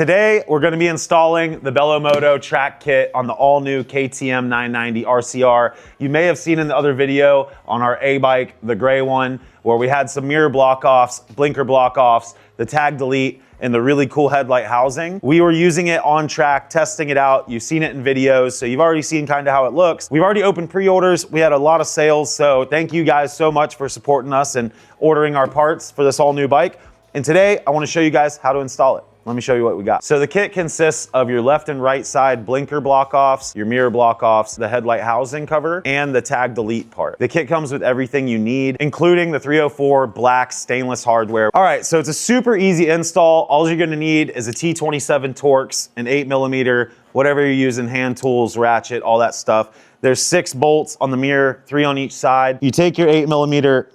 Today, we're gonna be installing the BelloMoto Track Kit on the all-new Ktm 990Rcr. You may have seen in the other video on our A bike, the gray one, where we had some mirror block-offs, blinker block-offs, the tag delete, and the really cool headlight housing. We were using it on track, testing it out. You've seen it in videos, so you've already seen kind of how it looks. We've already opened pre-orders. We had a lot of sales, so thank you guys so much for supporting us and ordering our parts for this all-new bike. And today, I wanna show you guys how to install it. Let me show you what we got. So the kit consists of your left and right side blinker block-offs, your mirror block-offs, the headlight housing cover, and the tag delete part. The kit comes with everything you need, including the 304 black stainless hardware. All right, so it's a super easy install. All you're gonna need is a T27 Torx, an 8mm, whatever you're using, hand tools, ratchet, all that stuff. There's 6 bolts on the mirror, 3 on each side. You take your 8mm,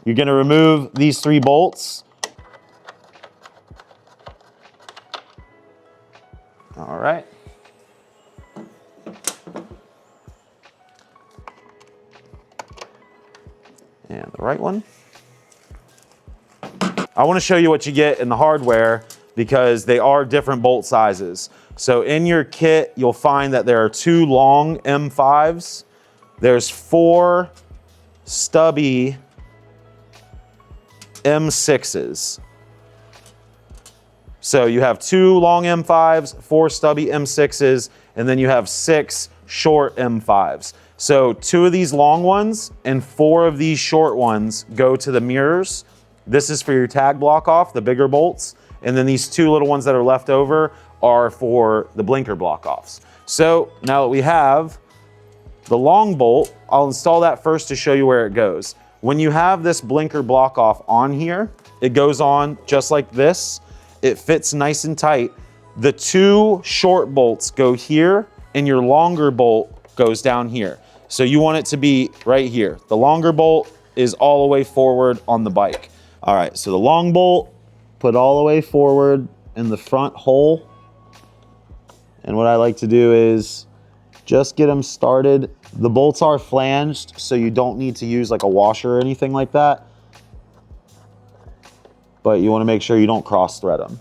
you're gonna remove these 3 bolts. All right. And the right one. I want to show you what you get in the hardware because they are different bolt sizes. So in your kit, you'll find that there are 2 long M5s. There's 4 stubby M6s. So you have 2 long M5s, 4 stubby M6s, and then you have 6 short M5s. So 2 of these long ones and 4 of these short ones go to the mirrors. This is for your tag block off, the bigger bolts. And then these 2 little ones that are left over are for the blinker block offs. So now that we have the long bolt, I'll install that first to show you where it goes. When you have this blinker block off on here, it goes on just like this. It fits nice and tight. The 2 short bolts go here and your longer bolt goes down here. So you want it to be right here. The longer bolt is all the way forward on the bike. All right, so the long bolt, put all the way forward in the front hole. And what I like to do is just get them started. The bolts are flanged, so you don't need to use like a washer or anything like that. But you want to make sure you don't cross thread them.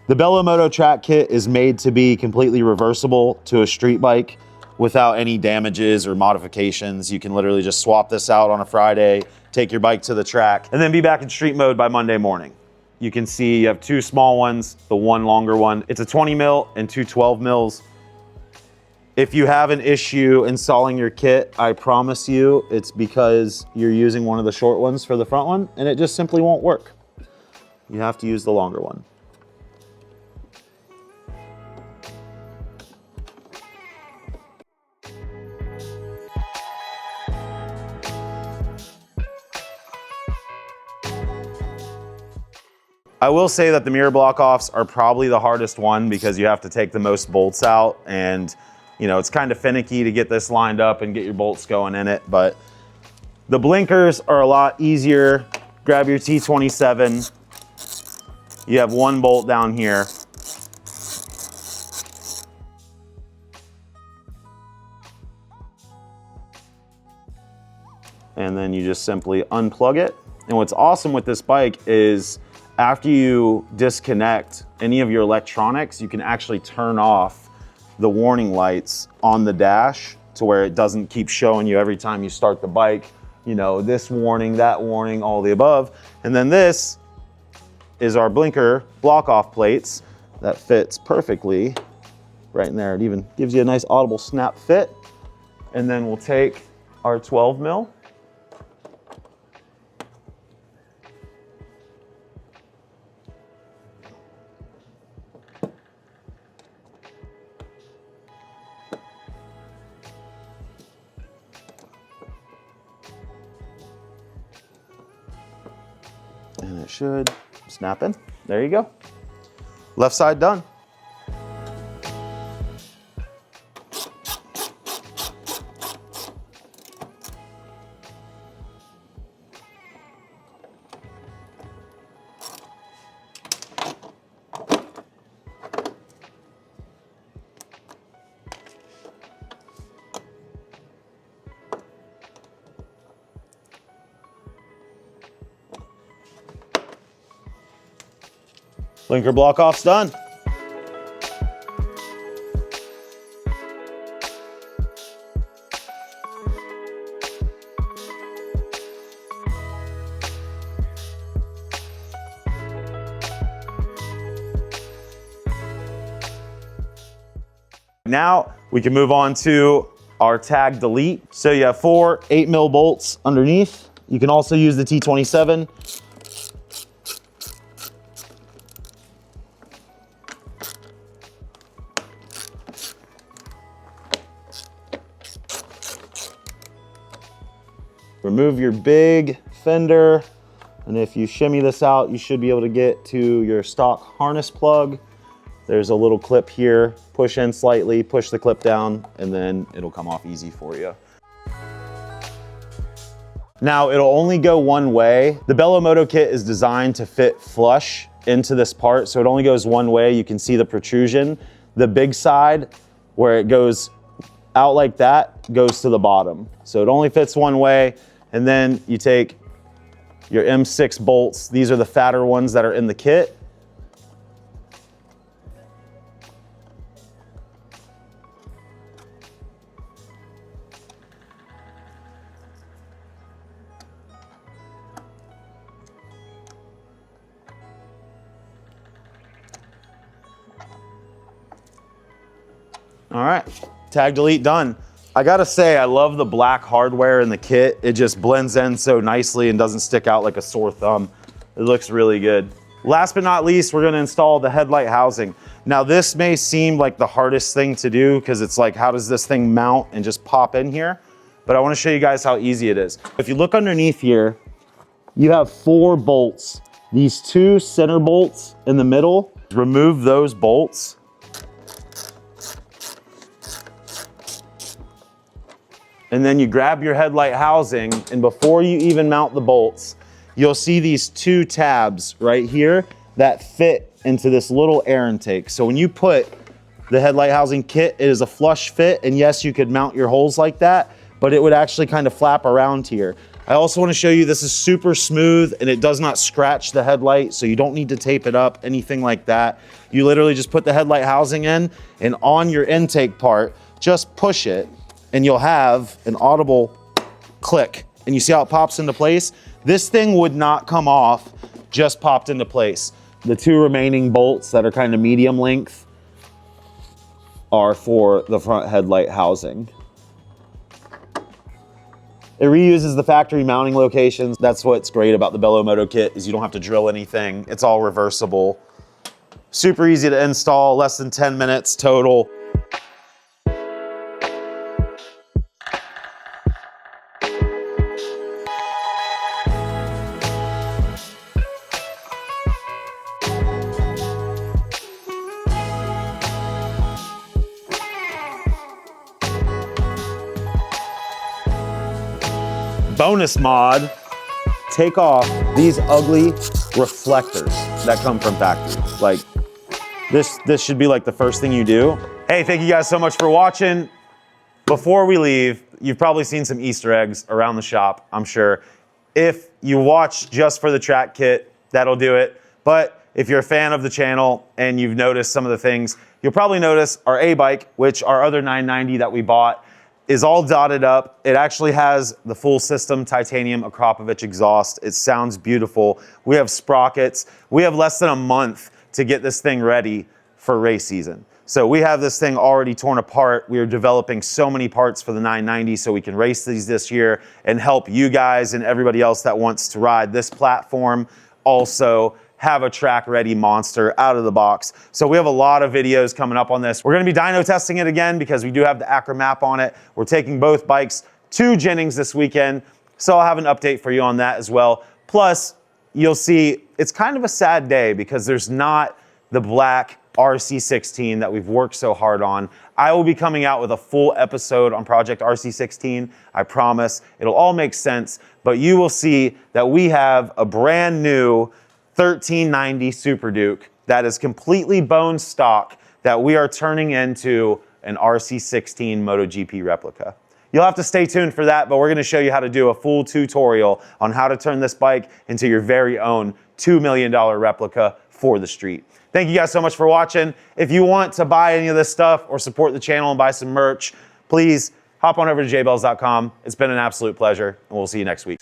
The BelloMoto Track Kit is made to be completely reversible to a street bike without any damages or modifications. You can literally just swap this out on a Friday, take your bike to the track, and then be back in street mode by Monday morning. You can see you have 2 small ones, the 1 longer one. It's a 20 mil and 2 12 mils. If you have an issue installing your kit, I promise you it's because you're using one of the short ones for the front one and it just simply won't work. You have to use the longer one. I will say that the mirror block offs are probably the hardest one because you have to take the most bolts out, and you know, it's kind of finicky to get this lined up and get your bolts going in it, but the blinkers are a lot easier. Grab your T27. You have 1 bolt down here. And then you just simply unplug it. And what's awesome with this bike is after you disconnect any of your electronics, you can actually turn off the warning lights on the dash to where it doesn't keep showing you every time you start the bike, you know, this warning, that warning, all the above. And then this is our blinker block off plates that fits perfectly right in there. It even gives you a nice audible snap fit. And then we'll take our 12 mil. And it should snap in. There you go. Left side done. Blinker block off's done. Now we can move on to our tag delete. So you have 4 8mm bolts underneath. You can also use the T27. Remove your big fender, and if you shimmy this out, you should be able to get to your stock harness plug. There's a little clip here. Push in slightly, push the clip down, and then it'll come off easy for you. Now, it'll only go one way. The BelloMoto kit is designed to fit flush into this part, so it only goes one way. You can see the protrusion. The big side, where it goes out like that, goes to the bottom. So it only fits one way, and then you take your M6 bolts. These are the fatter ones that are in the kit. All right, tag delete done. I gotta say, I love the black hardware in the kit. It just blends in so nicely and doesn't stick out like a sore thumb. It looks really good. Last but not least, we're gonna install the headlight housing. Now this may seem like the hardest thing to do because it's like, how does this thing mount and just pop in here? But I wanna show you guys how easy it is. If you look underneath here, you have 4 bolts. These 2 center bolts in the middle, remove those bolts. And then you grab your headlight housing, and before you even mount the bolts, you'll see these 2 tabs right here that fit into this little air intake. So when you put the headlight housing kit, it is a flush fit, and yes, you could mount your holes like that, but it would actually kind of flap around here. I also want to show you this is super smooth and it does not scratch the headlight, so you don't need to tape it up, anything like that. You literally just put the headlight housing in, and on your intake part, just push it, and you'll have an audible click. And you see how it pops into place? This thing would not come off, just popped into place. The 2 remaining bolts that are kind of medium length are for the front headlight housing. It reuses the factory mounting locations. That's what's great about the BelloMoto kit, is you don't have to drill anything. It's all reversible. Super easy to install, less than 10 minutes total. Bonus mod, take off these ugly reflectors that come from factory. Like this should be like the first thing you do. Hey, thank you guys so much for watching. Before we leave, you've probably seen some Easter eggs around the shop, I'm sure. If you watch just for the track kit, that'll do it. But if you're a fan of the channel and you've noticed some of the things, you'll probably notice our A-bike, which our other 990 that we bought, is all dotted up. It actually has the full system titanium Akrapovic exhaust. It sounds beautiful. We have sprockets. We have less than a month to get this thing ready for race season. So we have this thing already torn apart. We are developing so many parts for the 990 so we can race these this year and help you guys and everybody else that wants to ride this platform also have a track ready monster out of the box. So we have a lot of videos coming up on this. We're gonna be dyno testing it again because we do have the Acro map on it. We're taking both bikes to Jennings this weekend. So I'll have an update for you on that as well. Plus, you'll see it's kind of a sad day because there's not the black RC16 that we've worked so hard on. I will be coming out with a full episode on Project RC16. I promise. It'll all make sense, but you will see that we have a brand new 1390 Super Duke that is completely bone stock that we are turning into an RC16 MotoGP replica. You'll have to stay tuned for that, but we're gonna show you how to do a full tutorial on how to turn this bike into your very own $2 million replica for the street. Thank you guys so much for watching. If you want to buy any of this stuff or support the channel and buy some merch, please hop on over to jbells.com. It's been an absolute pleasure, and we'll see you next week.